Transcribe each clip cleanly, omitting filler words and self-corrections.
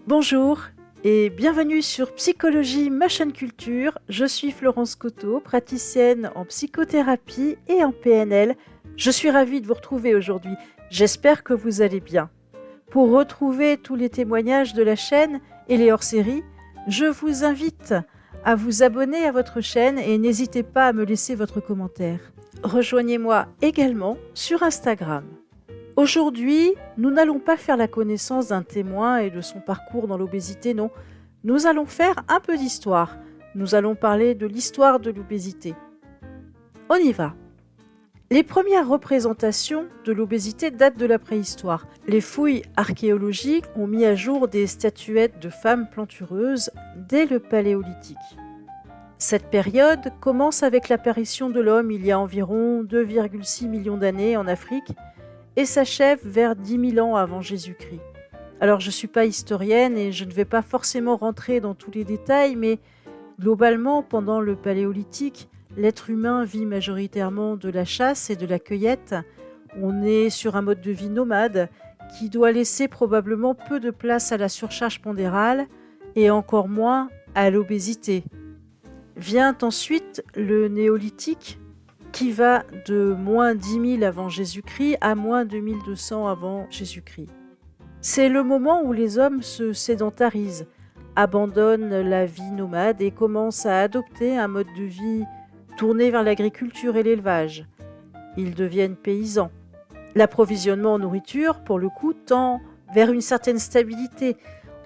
Bonjour et bienvenue sur Psychologie Motion Culture. Je suis Florence Coteau, praticienne en psychothérapie et en PNL. Je suis ravie de vous retrouver aujourd'hui. J'espère que vous allez bien. Pour retrouver tous les témoignages de la chaîne et les hors-séries, je vous invite à vous abonner à votre chaîne et n'hésitez pas à me laisser votre commentaire. Rejoignez-moi également sur Instagram. Aujourd'hui, nous n'allons pas faire la connaissance d'un témoin et de son parcours dans l'obésité, non. Nous allons faire un peu d'histoire. Nous allons parler de l'histoire de l'obésité. On y va. Les premières représentations de l'obésité datent de la préhistoire. Les fouilles archéologiques ont mis à jour des statuettes de femmes plantureuses dès le Paléolithique. Cette période commence avec l'apparition de l'homme il y a environ 2,6 millions d'années en Afrique et s'achève vers 10 000 ans avant Jésus-Christ. Alors je ne suis pas historienne et je ne vais pas forcément rentrer dans tous les détails, mais globalement, pendant le Paléolithique, l'être humain vit majoritairement de la chasse et de la cueillette. On est sur un mode de vie nomade qui doit laisser probablement peu de place à la surcharge pondérale et encore moins à l'obésité. Vient ensuite le néolithique, qui va de moins 10 000 avant Jésus-Christ à moins 2200 avant Jésus-Christ. C'est le moment où les hommes se sédentarisent, abandonnent la vie nomade et commencent à adopter un mode de vie tourné vers l'agriculture et l'élevage. Ils deviennent paysans. L'approvisionnement en nourriture, pour le coup, tend vers une certaine stabilité.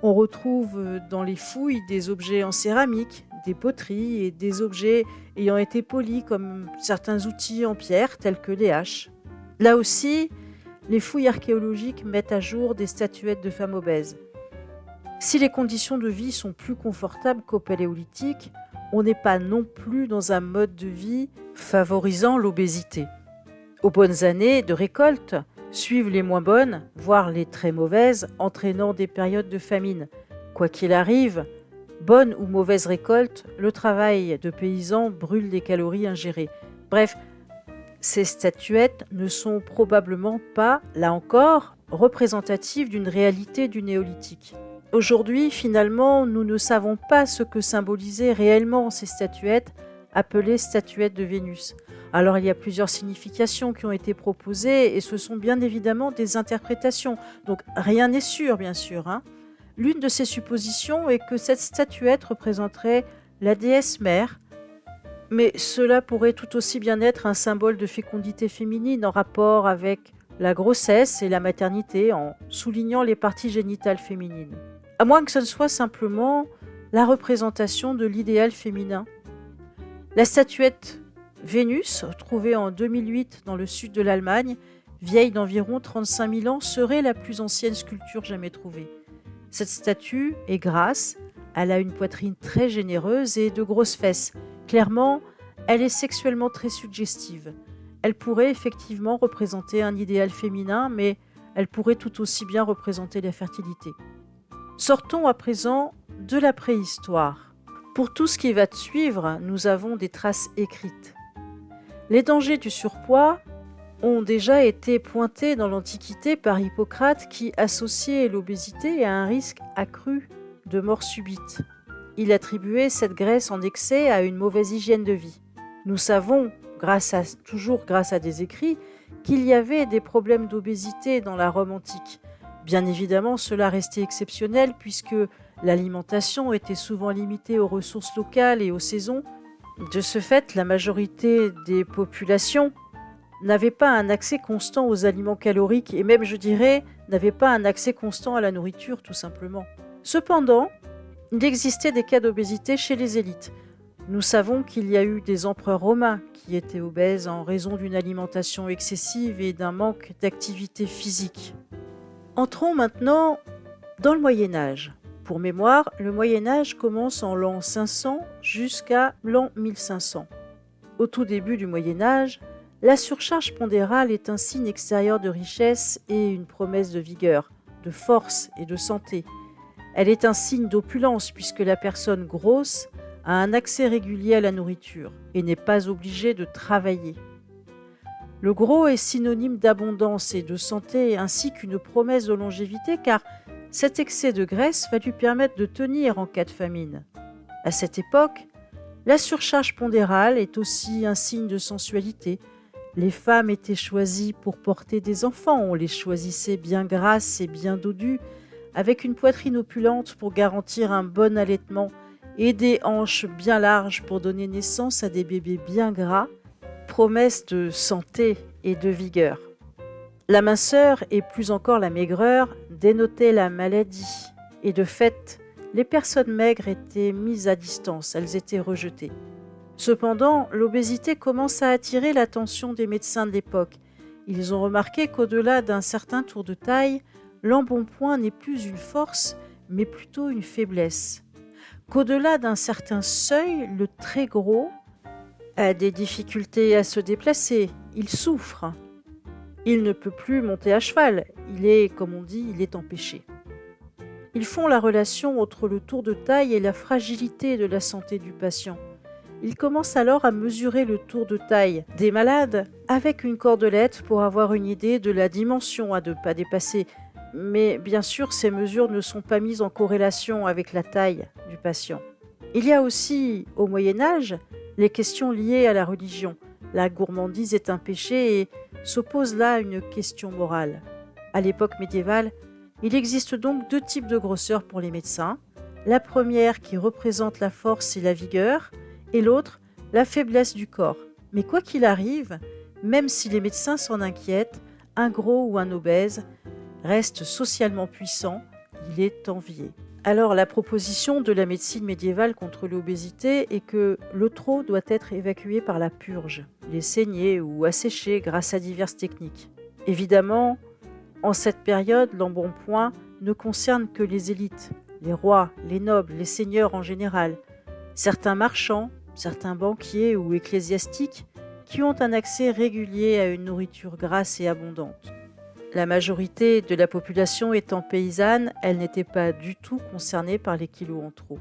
On retrouve dans les fouilles des objets en céramique, des poteries et des objets ayant été polis comme certains outils en pierre tels que les haches. Là aussi, les fouilles archéologiques mettent à jour des statuettes de femmes obèses. Si les conditions de vie sont plus confortables qu'au Paléolithique, on n'est pas non plus dans un mode de vie favorisant l'obésité. Aux bonnes années de récolte suivent les moins bonnes, voire les très mauvaises, entraînant des périodes de famine. Quoi qu'il arrive, bonne ou mauvaise récolte, le travail de paysan brûle des calories ingérées. Bref, ces statuettes ne sont probablement pas, là encore, représentatives d'une réalité du néolithique. Aujourd'hui, finalement, nous ne savons pas ce que symbolisaient réellement ces statuettes, appelées statuettes de Vénus. Alors, il y a plusieurs significations qui ont été proposées et ce sont bien évidemment des interprétations. Donc, rien n'est sûr, bien sûr. L'une de ces suppositions est que cette statuette représenterait la déesse mère, mais cela pourrait tout aussi bien être un symbole de fécondité féminine en rapport avec la grossesse et la maternité, en soulignant les parties génitales féminines. À moins que ce ne soit simplement la représentation de l'idéal féminin. La statuette Vénus, trouvée en 2008 dans le sud de l'Allemagne, vieille d'environ 35 000 ans, serait la plus ancienne sculpture jamais trouvée. Cette statue est grasse, elle a une poitrine très généreuse et de grosses fesses. Clairement, elle est sexuellement très suggestive. Elle pourrait effectivement représenter un idéal féminin, mais elle pourrait tout aussi bien représenter la fertilité. Sortons à présent de la préhistoire. Pour tout ce qui va suivre, nous avons des traces écrites. Les dangers du surpoids ont déjà été pointés dans l'Antiquité par Hippocrate qui associait l'obésité à un risque accru de mort subite. Il attribuait cette graisse en excès à une mauvaise hygiène de vie. Nous savons, toujours grâce à des écrits, qu'il y avait des problèmes d'obésité dans la Rome antique. Bien évidemment, cela restait exceptionnel puisque l'alimentation était souvent limitée aux ressources locales et aux saisons. De ce fait, la majorité des populations n'avait pas un accès constant aux aliments caloriques et même, je dirais, n'avait pas un accès constant à la nourriture, tout simplement. Cependant, il existait des cas d'obésité chez les élites. Nous savons qu'il y a eu des empereurs romains qui étaient obèses en raison d'une alimentation excessive et d'un manque d'activité physique. Entrons maintenant dans le Moyen-Âge. Pour mémoire, le Moyen-Âge commence en l'an 500 jusqu'à l'an 1500. Au tout début du Moyen-Âge, la surcharge pondérale est un signe extérieur de richesse et une promesse de vigueur, de force et de santé. Elle est un signe d'opulence puisque la personne grosse a un accès régulier à la nourriture et n'est pas obligée de travailler. Le gros est synonyme d'abondance et de santé ainsi qu'une promesse de longévité car Cet excès de graisse va lui permettre de tenir en cas de famine. À cette époque, la surcharge pondérale est aussi un signe de sensualité. Les femmes étaient choisies pour porter des enfants, on les choisissait bien grasses et bien dodues, avec une poitrine opulente pour garantir un bon allaitement et des hanches bien larges pour donner naissance à des bébés bien gras, promesse de santé et de vigueur. La minceur et plus encore la maigreur dénotaient la maladie et de fait, les personnes maigres étaient mises à distance, elles étaient rejetées. Cependant, l'obésité commence à attirer l'attention des médecins de l'époque. Ils ont remarqué qu'au-delà d'un certain tour de taille, l'embonpoint n'est plus une force, mais plutôt une faiblesse. Qu'au-delà d'un certain seuil, le très gros a des difficultés à se déplacer, il souffre. Il ne peut plus monter à cheval, il est empêché. Ils font la relation entre le tour de taille et la fragilité de la santé du patient. Ils commencent alors à mesurer le tour de taille des malades avec une cordelette pour avoir une idée de la dimension à ne pas dépasser. Mais bien sûr, ces mesures ne sont pas mises en corrélation avec la taille du patient. Il y a aussi, au Moyen-Âge, les questions liées à la religion. La gourmandise est un péché et s'oppose là une question morale. À l'époque médiévale, il existe donc deux types de grosseur pour les médecins. La première qui représente la force et la vigueur, et l'autre, la faiblesse du corps. Mais quoi qu'il arrive, même si les médecins s'en inquiètent, un gros ou un obèse reste socialement puissant, il est envié. Alors la proposition de la médecine médiévale contre l'obésité est que le trop doit être évacué par la purge, les saigner ou assécher grâce à diverses techniques. Évidemment, en cette période, l'embonpoint ne concerne que les élites, les rois, les nobles, les seigneurs en général, certains marchands, certains banquiers ou ecclésiastiques qui ont un accès régulier à une nourriture grasse et abondante. La majorité de la population étant paysanne, elle n'était pas du tout concernée par les kilos en trop.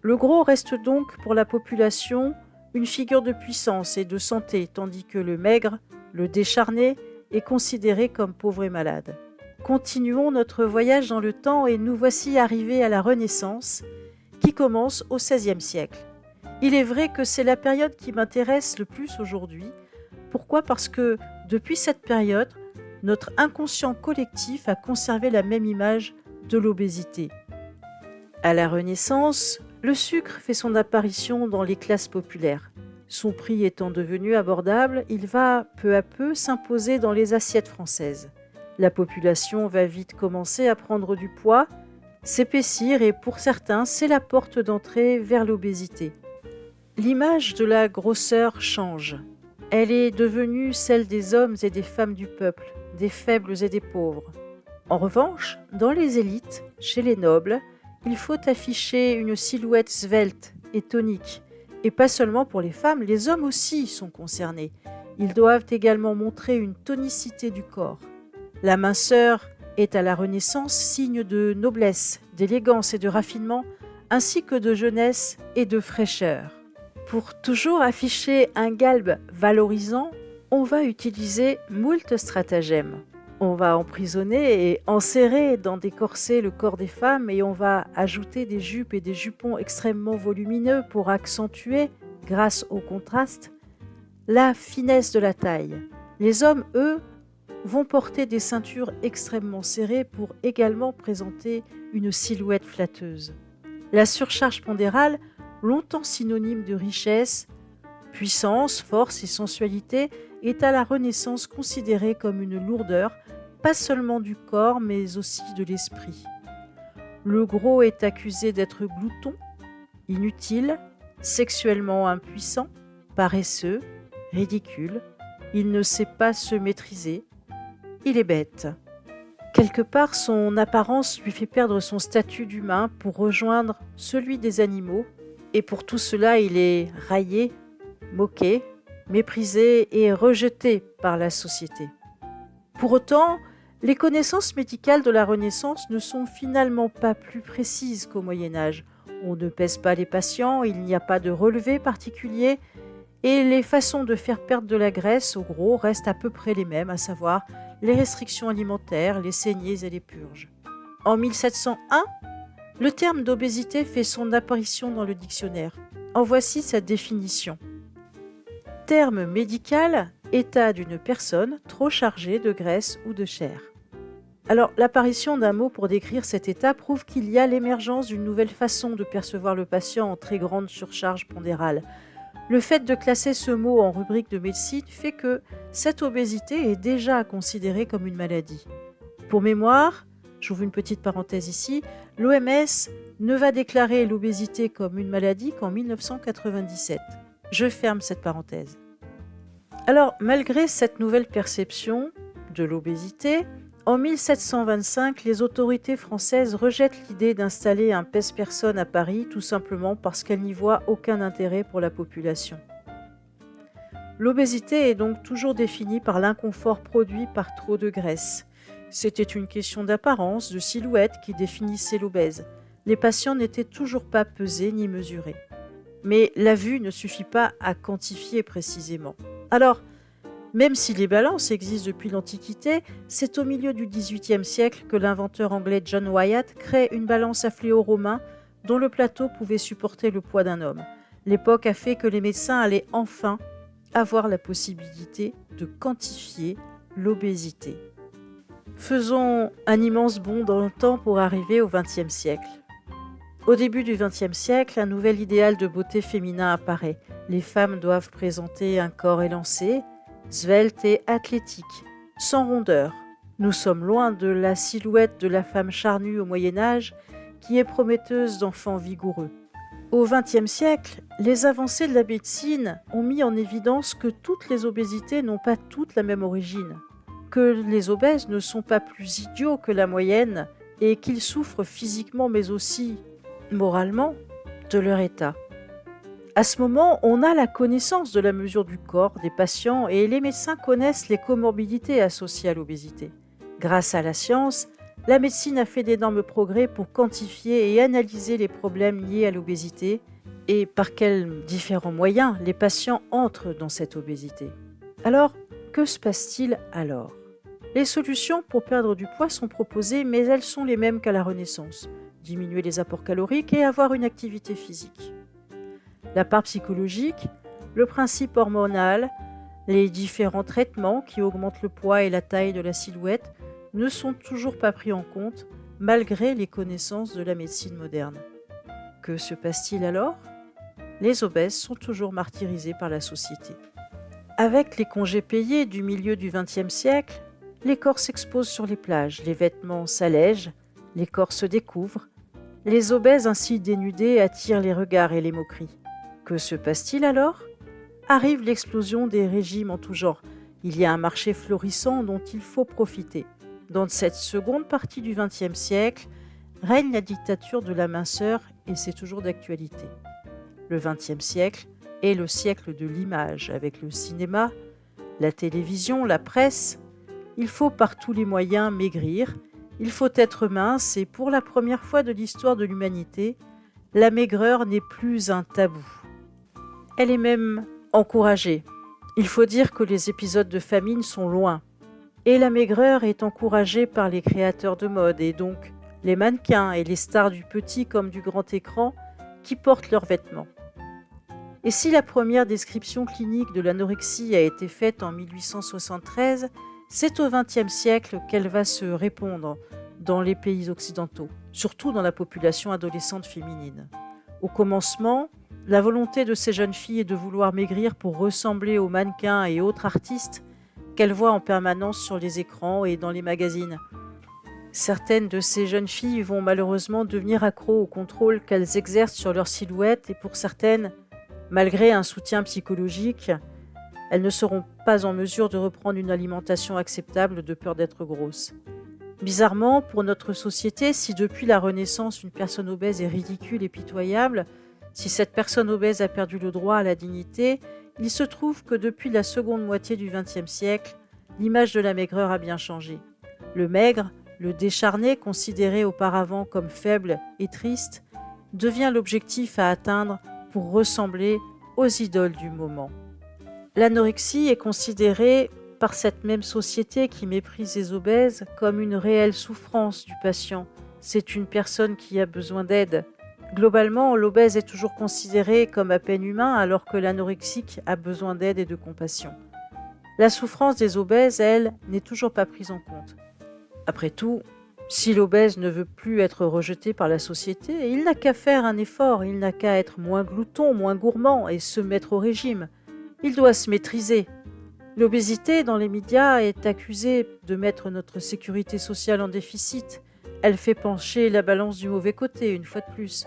Le gros reste donc pour la population une figure de puissance et de santé, tandis que le maigre, le décharné, est considéré comme pauvre et malade. Continuons notre voyage dans le temps et nous voici arrivés à la Renaissance, qui commence au XVIe siècle. Il est vrai que c'est la période qui m'intéresse le plus aujourd'hui. Pourquoi ? Parce que depuis cette période, notre inconscient collectif a conservé la même image de l'obésité. À la Renaissance, le sucre fait son apparition dans les classes populaires. Son prix étant devenu abordable, il va peu à peu s'imposer dans les assiettes françaises. La population va vite commencer à prendre du poids, s'épaissir et pour certains, c'est la porte d'entrée vers l'obésité. L'image de la grosseur change. Elle est devenue celle des hommes et des femmes du peuple, des faibles et des pauvres. En revanche, dans les élites, chez les nobles, il faut afficher une silhouette svelte et tonique. Et pas seulement pour les femmes, les hommes aussi sont concernés. Ils doivent également montrer une tonicité du corps. La minceur est à la Renaissance signe de noblesse, d'élégance et de raffinement, ainsi que de jeunesse et de fraîcheur. Pour toujours afficher un galbe valorisant, on va utiliser moult stratagèmes. On va emprisonner et enserrer dans des corsets le corps des femmes et on va ajouter des jupes et des jupons extrêmement volumineux pour accentuer, grâce au contraste, la finesse de la taille. Les hommes, eux, vont porter des ceintures extrêmement serrées pour également présenter une silhouette flatteuse. La surcharge pondérale, longtemps synonyme de richesse, puissance, force et sensualité, est à la Renaissance considérée comme une lourdeur, pas seulement du corps, mais aussi de l'esprit. Le gros est accusé d'être glouton, inutile, sexuellement impuissant, paresseux, ridicule. Il ne sait pas se maîtriser. Il est bête. Quelque part, son apparence lui fait perdre son statut d'humain pour rejoindre celui des animaux. Et pour tout cela, il est raillé, moqué, méprisé et rejeté par la société. Pour autant, les connaissances médicales de la Renaissance ne sont finalement pas plus précises qu'au Moyen-Âge. On ne pèse pas les patients, il n'y a pas de relevé particulier et les façons de faire perdre de la graisse au gros restent à peu près les mêmes, à savoir les restrictions alimentaires, les saignées et les purges. En 1701, le terme d'obésité fait son apparition dans le dictionnaire. En voici sa définition. Terme médical, état d'une personne trop chargée de graisse ou de chair. Alors, l'apparition d'un mot pour décrire cet état prouve qu'il y a l'émergence d'une nouvelle façon de percevoir le patient en très grande surcharge pondérale. Le fait de classer ce mot en rubrique de médecine fait que cette obésité est déjà considérée comme une maladie. Pour mémoire, j'ouvre une petite parenthèse ici, l'OMS ne va déclarer l'obésité comme une maladie qu'en 1997. Je ferme cette parenthèse. Alors, malgré cette nouvelle perception de l'obésité, en 1725, les autorités françaises rejettent l'idée d'installer un pèse-personne à Paris tout simplement parce qu'elles n'y voient aucun intérêt pour la population. L'obésité est donc toujours définie par l'inconfort produit par trop de graisse. C'était une question d'apparence, de silhouette qui définissait l'obèse. Les patients n'étaient toujours pas pesés ni mesurés. Mais la vue ne suffit pas à quantifier précisément. Alors, même si les balances existent depuis l'Antiquité, c'est au milieu du XVIIIe siècle que l'inventeur anglais John Wyatt crée une balance à fléau romain dont le plateau pouvait supporter le poids d'un homme. L'époque a fait que les médecins allaient enfin avoir la possibilité de quantifier l'obésité. Faisons un immense bond dans le temps pour arriver au XXe siècle. Au début du XXe siècle, un nouvel idéal de beauté féminin apparaît. Les femmes doivent présenter un corps élancé, svelte et athlétique, sans rondeur. Nous sommes loin de la silhouette de la femme charnue au Moyen-Âge qui est prometteuse d'enfants vigoureux. Au XXe siècle, les avancées de la médecine ont mis en évidence que toutes les obésités n'ont pas toutes la même origine, que les obèses ne sont pas plus idiots que la moyenne et qu'ils souffrent physiquement mais aussi moralement de leur état. À ce moment, on a la connaissance de la mesure du corps des patients et les médecins connaissent les comorbidités associées à l'obésité. Grâce à la science, la médecine a fait d'énormes progrès pour quantifier et analyser les problèmes liés à l'obésité et par quels différents moyens les patients entrent dans cette obésité. Alors, que se passe-t-il alors ? Les solutions pour perdre du poids sont proposées, mais elles sont les mêmes qu'à la Renaissance. Diminuer les apports caloriques et avoir une activité physique. La part psychologique, le principe hormonal, les différents traitements qui augmentent le poids et la taille de la silhouette ne sont toujours pas pris en compte malgré les connaissances de la médecine moderne. Que se passe-t-il alors ? Les obèses sont toujours martyrisés par la société. Avec les congés payés du milieu du XXe siècle, les corps s'exposent sur les plages, les vêtements s'allègent, les corps se découvrent. Les obèses ainsi dénudés attirent les regards et les moqueries. Que se passe-t-il alors ? Arrive l'explosion des régimes en tout genre. Il y a un marché florissant dont il faut profiter. Dans cette seconde partie du XXe siècle, règne la dictature de la minceur et c'est toujours d'actualité. Le XXe siècle est le siècle de l'image avec le cinéma, la télévision, la presse. Il faut par tous les moyens maigrir, il faut être mince et pour la première fois de l'histoire de l'humanité, la maigreur n'est plus un tabou. Elle est même encouragée. Il faut dire que les épisodes de famine sont loin. Et la maigreur est encouragée par les créateurs de mode et donc les mannequins et les stars du petit comme du grand écran qui portent leurs vêtements. Et si la première description clinique de l'anorexie a été faite en 1873, c'est au XXe siècle qu'elle va se répandre dans les pays occidentaux, surtout dans la population adolescente féminine. Au commencement, la volonté de ces jeunes filles est de vouloir maigrir pour ressembler aux mannequins et autres artistes qu'elles voient en permanence sur les écrans et dans les magazines. Certaines de ces jeunes filles vont malheureusement devenir accros au contrôle qu'elles exercent sur leur silhouette et pour certaines, malgré un soutien psychologique, elles ne seront pas en mesure de reprendre une alimentation acceptable de peur d'être grosses. Bizarrement, pour notre société, si depuis la Renaissance une personne obèse est ridicule et pitoyable, si cette personne obèse a perdu le droit à la dignité, il se trouve que depuis la seconde moitié du XXe siècle, l'image de la maigreur a bien changé. Le maigre, le décharné, considéré auparavant comme faible et triste, devient l'objectif à atteindre pour ressembler aux idoles du moment. L'anorexie est considérée par cette même société qui méprise les obèses comme une réelle souffrance du patient c'est une personne qui a besoin d'aide. Globalement, l'obèse est toujours considéré comme à peine humain alors que l'anorexique a besoin d'aide et de compassion. La souffrance des obèses, elle, n'est toujours pas prise en compte. Après tout, si l'obèse ne veut plus être rejeté par la société, il n'a qu'à faire un effort, il n'a qu'à être moins glouton, moins gourmand et se mettre au régime. Il doit se maîtriser. L'obésité dans les médias est accusée de mettre notre sécurité sociale en déficit. Elle fait pencher la balance du mauvais côté, une fois de plus.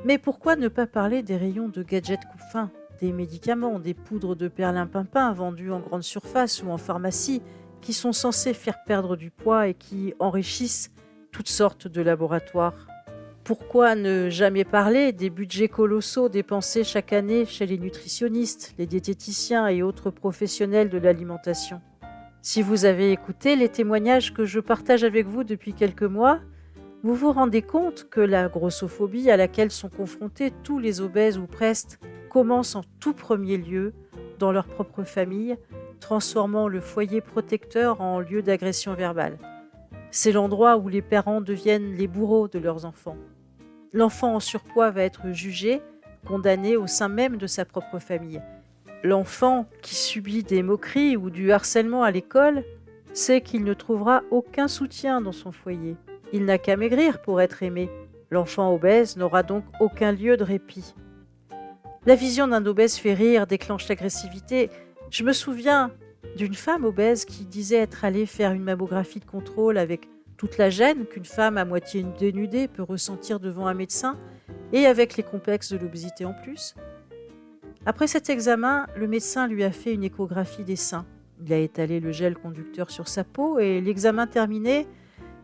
Mais pourquoi ne pas parler des rayons de gadgets coupe-faim, des médicaments, des poudres de perlimpinpin vendues en grande surface ou en pharmacie, qui sont censés faire perdre du poids et qui enrichissent toutes sortes de laboratoires? Pourquoi ne jamais parler des budgets colossaux dépensés chaque année chez les nutritionnistes, les diététiciens et autres professionnels de l'alimentation? Si vous avez écouté les témoignages que je partage avec vous depuis quelques mois, vous vous rendez compte que la grossophobie à laquelle sont confrontés tous les obèses ou presque commence en tout premier lieu dans leur propre famille, transformant le foyer protecteur en lieu d'agression verbale. C'est l'endroit où les parents deviennent les bourreaux de leurs enfants. L'enfant en surpoids va être jugé, condamné au sein même de sa propre famille. L'enfant qui subit des moqueries ou du harcèlement à l'école sait qu'il ne trouvera aucun soutien dans son foyer. Il n'a qu'à maigrir pour être aimé. L'enfant obèse n'aura donc aucun lieu de répit. La vision d'un obèse fait rire, déclenche l'agressivité. Je me souviens d'une femme obèse qui disait être allée faire une mammographie de contrôle avec toute la gêne qu'une femme à moitié dénudée peut ressentir devant un médecin et avec les complexes de l'obésité en plus. Après cet examen, le médecin lui a fait une échographie des seins. Il a étalé le gel conducteur sur sa peau et l'examen terminé,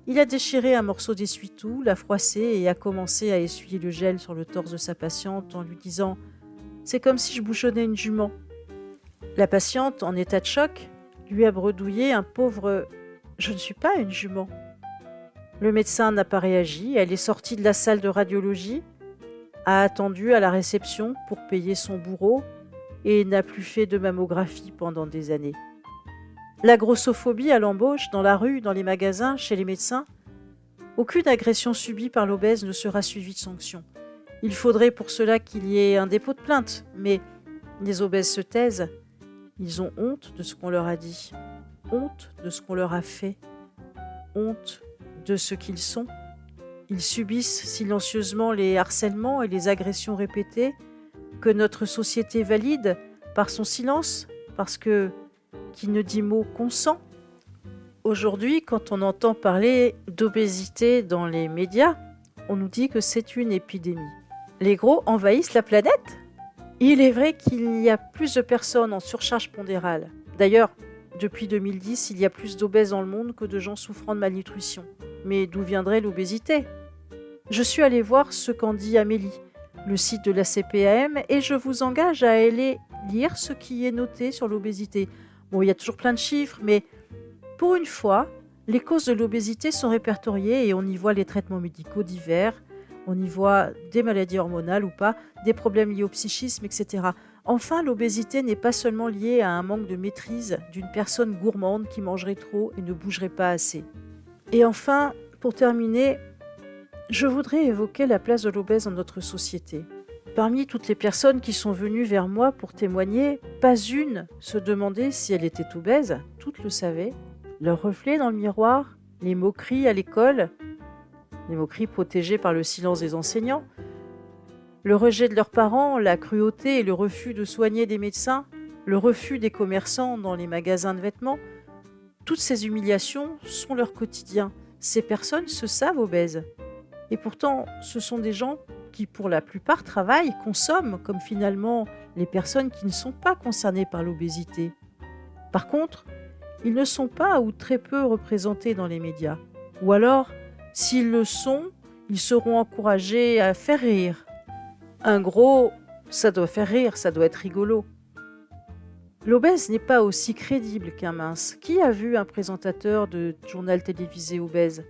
il a déchiré un morceau d'essuie-tout, l'a froissé et a commencé à essuyer le gel sur le torse de sa patiente en lui disant « C'est comme si je bouchonnais une jument ». La patiente, en état de choc, lui a bredouillé un pauvre « Je ne suis pas une jument ». Le médecin n'a pas réagi, elle est sortie de la salle de radiologie, a attendu à la réception pour payer son bourreau et n'a plus fait de mammographie pendant des années. La grossophobie à l'embauche, dans la rue, dans les magasins, chez les médecins, aucune agression subie par l'obèse ne sera suivie de sanction. Il faudrait pour cela qu'il y ait un dépôt de plainte, mais les obèses se taisent. Ils ont honte de ce qu'on leur a dit, honte de ce qu'on leur a fait, honte de ce qu'ils sont. Ils subissent silencieusement les harcèlements et les agressions répétées que notre société valide par son silence, parce que qui ne dit mot consent. Aujourd'hui, quand on entend parler d'obésité dans les médias, on nous dit que c'est une épidémie. Les gros envahissent la planète? Il est vrai qu'il y a plus de personnes en surcharge pondérale. D'ailleurs, depuis 2010, il y a plus d'obèses dans le monde que de gens souffrant de malnutrition. Mais d'où viendrait l'obésité? Je suis allée voir ce qu'en dit Amélie, le site de la CPAM, et je vous engage à aller lire ce qui est noté sur l'obésité. Bon, il y a toujours plein de chiffres, mais pour une fois, les causes de l'obésité sont répertoriées et on y voit les traitements médicaux divers, on y voit des maladies hormonales ou pas, des problèmes liés au psychisme, etc. Enfin, l'obésité n'est pas seulement liée à un manque de maîtrise d'une personne gourmande qui mangerait trop et ne bougerait pas assez. Et enfin, pour terminer, je voudrais évoquer la place de l'obèse dans notre société. Parmi toutes les personnes qui sont venues vers moi pour témoigner, pas une se demandait si elle était obèse, toutes le savaient. Leur reflet dans le miroir, les moqueries à l'école, les moqueries protégées par le silence des enseignants, le rejet de leurs parents, la cruauté et le refus de soigner des médecins, le refus des commerçants dans les magasins de vêtements, toutes ces humiliations sont leur quotidien. Ces personnes se savent obèses. Et pourtant, ce sont des gens qui, pour la plupart, travaillent, consomment, comme finalement les personnes qui ne sont pas concernées par l'obésité. Par contre, ils ne sont pas ou très peu représentés dans les médias. Ou alors, s'ils le sont, ils seront encouragés à faire rire. Un gros, ça doit faire rire, ça doit être rigolo. L'obèse n'est pas aussi crédible qu'un mince. Qui a vu un présentateur de journal télévisé obèse ?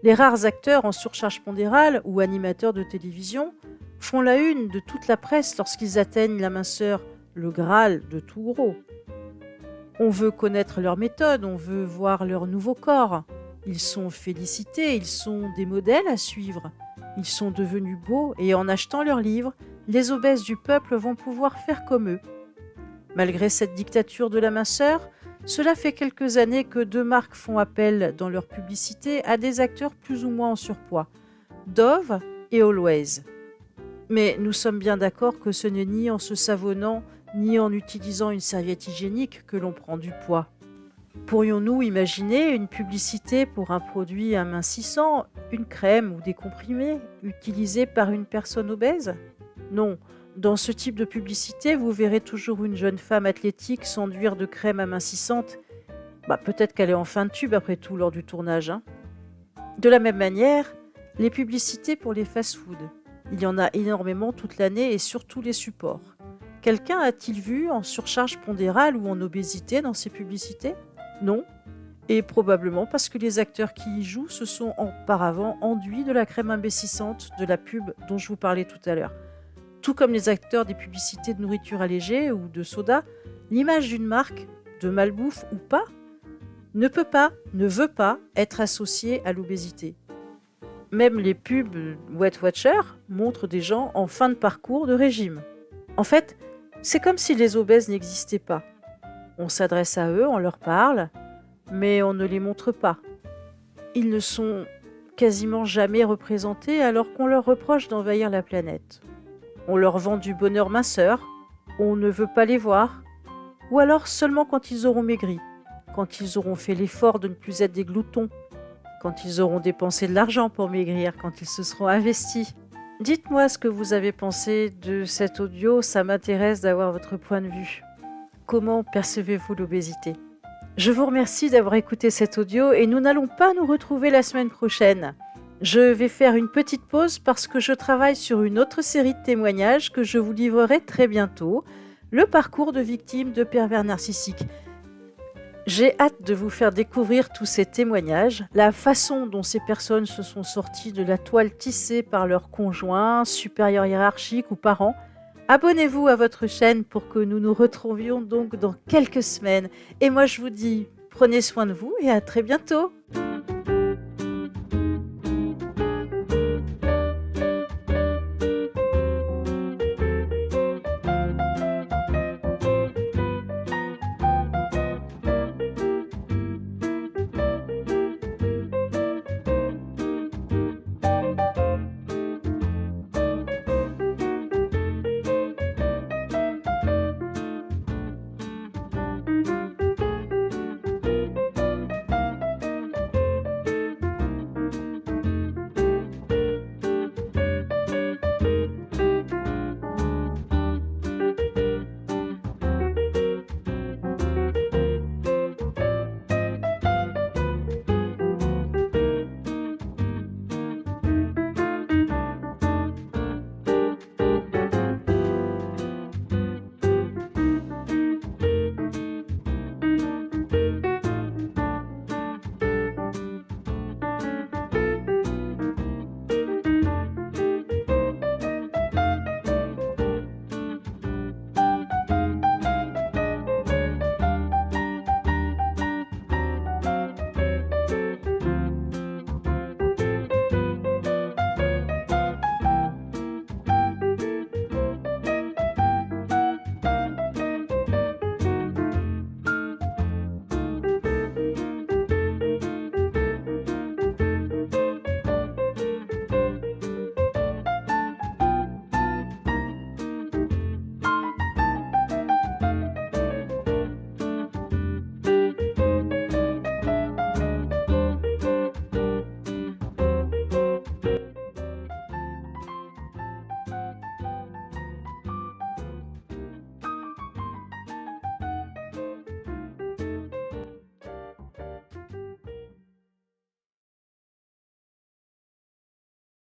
Les rares acteurs en surcharge pondérale ou animateurs de télévision font la une de toute la presse lorsqu'ils atteignent la minceur, le Graal de tout gros. On veut connaître leur méthode, on veut voir leur nouveau corps. Ils sont félicités, ils sont des modèles à suivre. Ils sont devenus beaux et en achetant leurs livres, les obèses du peuple vont pouvoir faire comme eux. Malgré cette dictature de la minceur, cela fait quelques années que deux marques font appel dans leur publicité à des acteurs plus ou moins en surpoids, Dove et Always. Mais nous sommes bien d'accord que ce n'est ni en se savonnant, ni en utilisant une serviette hygiénique que l'on prend du poids. Pourrions-nous imaginer une publicité pour un produit amincissant, une crème ou des comprimés, utilisés par une personne obèse ? Non, dans ce type de publicité, vous verrez toujours une jeune femme athlétique s'enduire de crème amincissante. Peut-être qu'elle est en fin de tube après tout lors du tournage. De la même manière, les publicités pour les fast-foods. Il y en a énormément toute l'année et sur tous les supports. Quelqu'un a-t-il vu en surcharge pondérale ou en obésité dans ces publicités ? Non, et probablement parce que les acteurs qui y jouent se sont auparavant enduits de la crème amincissante de la pub dont je vous parlais tout à l'heure. Tout comme les acteurs des publicités de nourriture allégée ou de soda, l'image d'une marque, de malbouffe ou pas, ne veut pas être associée à l'obésité. Même les pubs Weight Watchers montrent des gens en fin de parcours de régime. En fait, c'est comme si les obèses n'existaient pas. On s'adresse à eux, on leur parle, mais on ne les montre pas. Ils ne sont quasiment jamais représentés alors qu'on leur reproche d'envahir la planète. On leur vend du bonheur minceur, on ne veut pas les voir, ou alors seulement quand ils auront maigri, quand ils auront fait l'effort de ne plus être des gloutons, quand ils auront dépensé de l'argent pour maigrir, quand ils se seront investis. Dites-moi ce que vous avez pensé de cet audio, ça m'intéresse d'avoir votre point de vue. Comment percevez-vous l'obésité ? Je vous remercie d'avoir écouté cet audio et nous n'allons pas nous retrouver la semaine prochaine. Je vais faire une petite pause parce que je travaille sur une autre série de témoignages que je vous livrerai très bientôt, le parcours de victimes de pervers narcissiques. J'ai hâte de vous faire découvrir tous ces témoignages, la façon dont ces personnes se sont sorties de la toile tissée par leurs conjoints, supérieurs hiérarchiques ou parents. Abonnez-vous à votre chaîne pour que nous nous retrouvions donc dans quelques semaines. Et moi je vous dis, prenez soin de vous et à très bientôt.